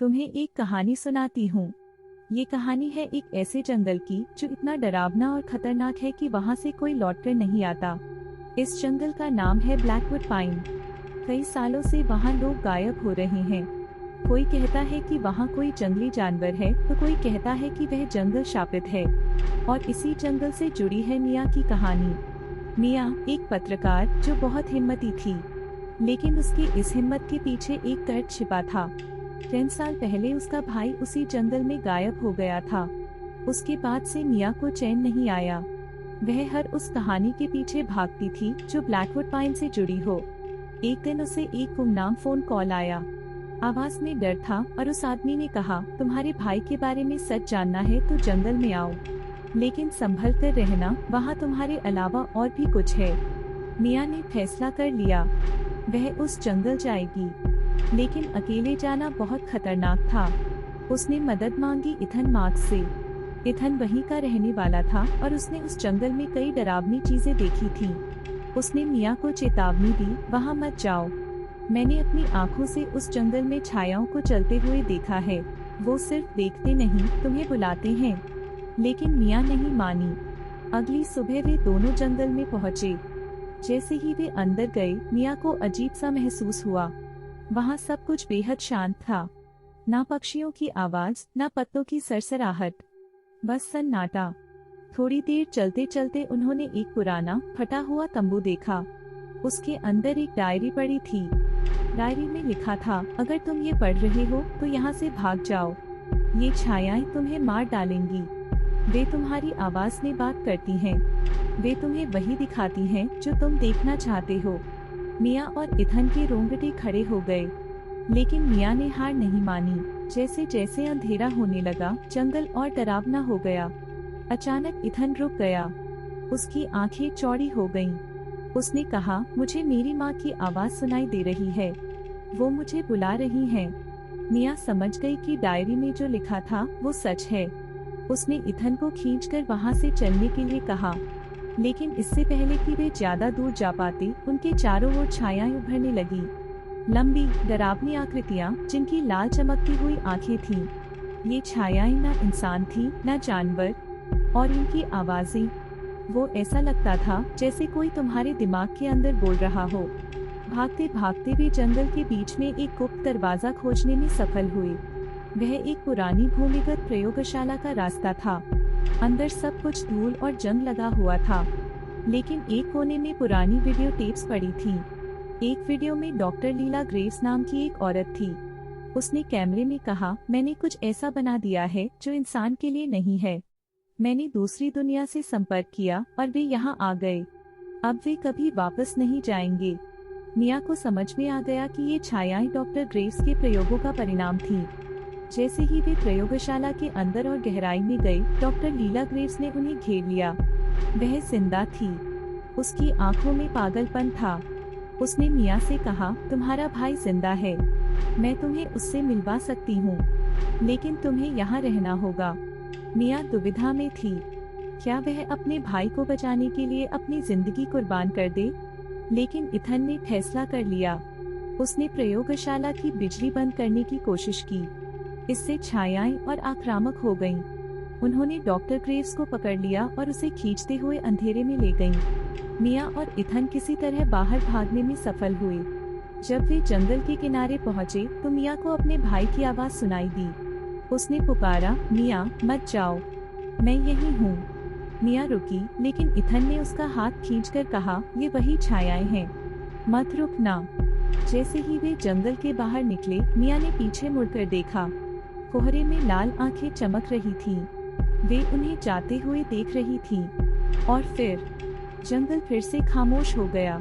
तुम्हें एक कहानी सुनाती हूँ। ये कहानी है एक ऐसे जंगल की जो इतना डरावना और खतरनाक है कि वहाँ से कोई लौटकर नहीं आता। इस जंगल का नाम है ब्लैकवुड पाइन। कई सालों से वहाँ लोग गायब हो रहे हैं। कोई कहता है कि वहाँ कोई जंगली जानवर है तो कोई कहता है कि वह जंगल शापित है। और इसी जंगल से जुड़ी है मिया की कहानी। मिया एक पत्रकार जो बहुत हिम्मती थी, लेकिन उसकी इस हिम्मत के पीछे एक दर्द छिपा था। 10 साल पहले उसका भाई उसी जंगल में गायब हो गया था। उसके बाद से मिया को चैन नहीं आया। वह हर उस कहानी के पीछे भागती थी जो ब्लैकवुड पाइन से जुड़ी हो। एक दिन उसे एक गुमनाम फोन कॉल आया। आवाज में डर था और उस आदमी ने कहा, तुम्हारे भाई के बारे में सच जानना है तो जंगल में आओ, लेकिन संभल कर रहना, वहाँ तुम्हारे अलावा और भी कुछ है। मिया ने फैसला कर लिया, वह उस जंगल जाएगी, लेकिन अकेले जाना बहुत खतरनाक था। उसने मदद मांगी इथन मार्क से। इथन वहीं का रहने वाला था और उसने उस जंगल में कई डरावनी चीजें देखी थीं। उसने मिया को चेतावनी दी, वहाँ मत जाओ। मैंने अपनी आंखों से उस जंगल में छायाओं को चलते हुए देखा है। वो सिर्फ देखते नहीं, तुम्हें बुलाते हैं। लेकिन मिया नहीं मानी। अगली सुबह वे दोनों जंगल में पहुँचे। जैसे ही वे अंदर गए, मिया को अजीब सा महसूस हुआ। वहाँ सब कुछ बेहद शांत था। ना पक्षियों की आवाज, ना पत्तों की सरसराहट, बस सन्नाटा। थोड़ी देर चलते चलते उन्होंने एक पुराना फटा हुआ तंबू देखा। उसके अंदर एक डायरी पड़ी थी। डायरी में लिखा था, अगर तुम ये पढ़ रहे हो तो यहाँ से भाग जाओ। ये छायाएं तुम्हें मार डालेंगी। वे तुम्हारी आवाज में बात करती हैं। वे तुम्हें वही दिखाती हैं जो तुम देखना चाहते हो। मिया और इथन के रोंगटे खड़े हो गए, लेकिन मिया ने हार नहीं मानी। जैसे जैसे अंधेरा होने लगा, जंगल और डरावना हो गया। अचानक इथन रुक गया। उसकी आंखें चौड़ी हो गईं। उसने कहा, मुझे मेरी माँ की आवाज सुनाई दे रही है। वो मुझे बुला रही हैं। मिया समझ गई कि डायरी में जो लिखा था वो सच है। उसने इथन को खींचकर वहाँ से चलने के लिए कहा, लेकिन इससे पहले कि वे ज्यादा दूर जा पाते, उनके चारों ओर छायाएं उभरने लगी। लंबी डरावनी आकृतियां जिनकी लाल चमकती हुई आंखें थीं। ये छायाएं ना इंसान थीं, ना जानवर, और इनकी आवाजें, वो ऐसा लगता था जैसे कोई तुम्हारे दिमाग के अंदर बोल रहा हो। भागते भागते वे जंगल के बीच में एक गुप्त दरवाजा खोजने में सफल हुए। वह एक पुरानी भूमिगत प्रयोगशाला का रास्ता था। अंदर सब कुछ धूल और जंग लगा हुआ था, लेकिन एक कोने में पुरानी वीडियो टेप्स पड़ी थीं। एक वीडियो में डॉक्टर लीला ग्रेव्स नाम की एक औरत थी। उसने कैमरे में कहा, मैंने कुछ ऐसा बना दिया है जो इंसान के लिए नहीं है। मैंने दूसरी दुनिया से संपर्क किया और वे यहाँ आ गए। अब वे कभी वापस नहीं जाएंगे। मिया को समझ में आ गया कि ये छायाएं डॉक्टर ग्रेव्स के प्रयोगों का परिणाम थी। जैसे ही वे प्रयोगशाला के अंदर और गहराई में गए, डॉक्टर लीला ग्रेव्स ने उन्हें घेर लिया। वह जिंदा थी। उसकी आंखों में पागलपन था। उसने मिया से कहा, तुम्हारा भाई जिंदा है। मैं तुम्हें उससे मिलवा सकती हूँ, लेकिन तुम्हें यहाँ रहना होगा। मिया दुविधा में थी। क्या वह अपने भाई को बचाने के लिए अपनी जिंदगी कुर्बान कर दे? लेकिन इथन ने फैसला कर लिया। उसने प्रयोगशाला की बिजली बंद करने की कोशिश की। इससे छायाएं और आक्रामक हो गईं। उन्होंने डॉक्टर ग्रेव्स को पकड़ लिया और उसे खींचते हुए अंधेरे में ले गईं। मिया और इथन किसी तरह बाहर भागने में सफल हुए। जब वे जंगल के किनारे पहुंचे तो मिया को अपने भाई की आवाज सुनाई दी। उसने पुकारा, मिया मत जाओ, मैं यहीं हूँ। मिया रुकी, लेकिन इथन ने उसका हाथ खींचकर कहा, ये वही छायाएं हैं, मत रुकना। जैसे ही वे जंगल के बाहर निकले, मिया ने पीछे मुड़कर देखा। कोहरे में लाल आंखें चमक रही थीं। वे उन्हें जाते हुए देख रही थीं। और फिर जंगल फिर से खामोश हो गया।